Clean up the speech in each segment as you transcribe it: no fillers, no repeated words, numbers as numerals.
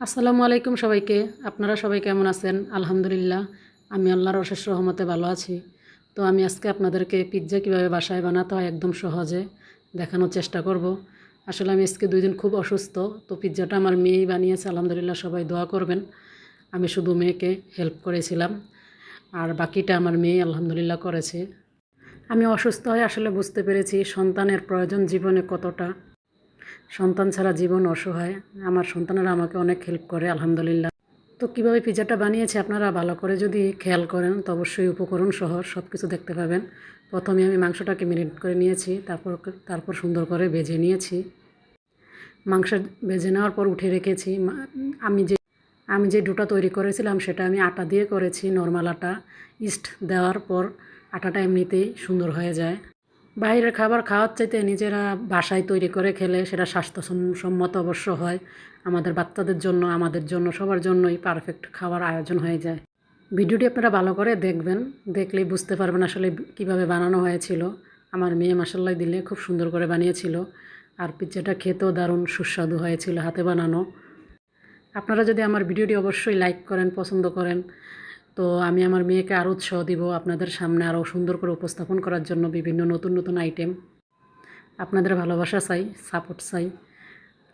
আসসালামু আলাইকুম সবাইকে। আপনারা সবাই কেমন আছেন? আলহামদুলিল্লাহ, আমি আল্লাহর অশেষ রহমতে ভালো আছি। তো আমি আজকে আপনাদেরকে পিৎজা কীভাবে বাসায় বানাতে হয় একদম সহজে দেখানোর চেষ্টা করব। আসলে আমি আজকে 2 দিন খুব অসুস্থ, তো পিৎজাটা আমার মেয়েই বানিয়েছে। আলহামদুলিল্লাহ, সবাই দোয়া করবেন। আমি শুধু মেয়েকে হেল্প করেছিলাম, আর বাকিটা আমার মেয়ে আলহামদুলিল্লাহ করেছে। আমি অসুস্থ হয়ে আসলে বুঝতে পেরেছি সন্তানের প্রয়োজন জীবনে কতটা। সন্তান ছাড়া জীবন অসহায়। আমার সন্তানেরা আমাকে অনেক হেল্প করে আলহামদুলিল্লাহ। তো কীভাবে পিৎজাটা বানিয়েছি আপনারা ভালো করে যদি খেয়াল করেন তো অবশ্যই উপকরণ সহ সব কিছু দেখতে পাবেন। প্রথমে আমি মাংসটাকে ম্যারিনেট করে নিয়েছি, তারপর সুন্দর করে ভেজে নিয়েছি। মাংস ভেজে নেওয়ার পর উঠে রেখেছি। আমি যে ডোটা তৈরি করেছিলাম সেটা আমি আটা দিয়ে করেছি, নর্মাল আটা। ইস্ট দেওয়ার পর আটাটা এমনিতেই সুন্দর হয়ে যায়। বাইরের খাবার খাওয়ার চাইতে নিজেরা বাসায় তৈরি করে খেলে সেটা স্বাস্থ্যসম্মত অবশ্য হয়। আমাদের বাচ্চাদের জন্য, আমাদের জন্য, সবার জন্যই পারফেক্ট খাবার আয়োজন হয়ে যায়। ভিডিওটি আপনারা ভালো করে দেখবেন, দেখলেই বুঝতে পারবেন আসলে কীভাবে বানানো হয়েছিল। আমার মেয়ে মাসাল্লাহ দিলে খুব সুন্দর করে বানিয়েছিল, আর পিৎজাটা খেতেও দারুণ সুস্বাদু হয়েছিল, হাতে বানানো। আপনারা যদি আমার ভিডিওটি অবশ্যই লাইক করেন, পছন্দ করেন, তো আমি আমার মেয়েকে আরও উৎসাহ দিব আপনাদের সামনে আরও সুন্দর করে উপস্থাপন করার জন্য বিভিন্ন নতুন নতুন আইটেম। আপনাদের ভালোবাসা চাই, সাপোর্ট চাই।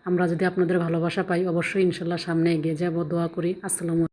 আমরা যদি আপনাদের ভালোবাসা পাই অবশ্যই ইনশাল্লাহ সামনে এগিয়ে যাব। দোয়া করি। আসসালামু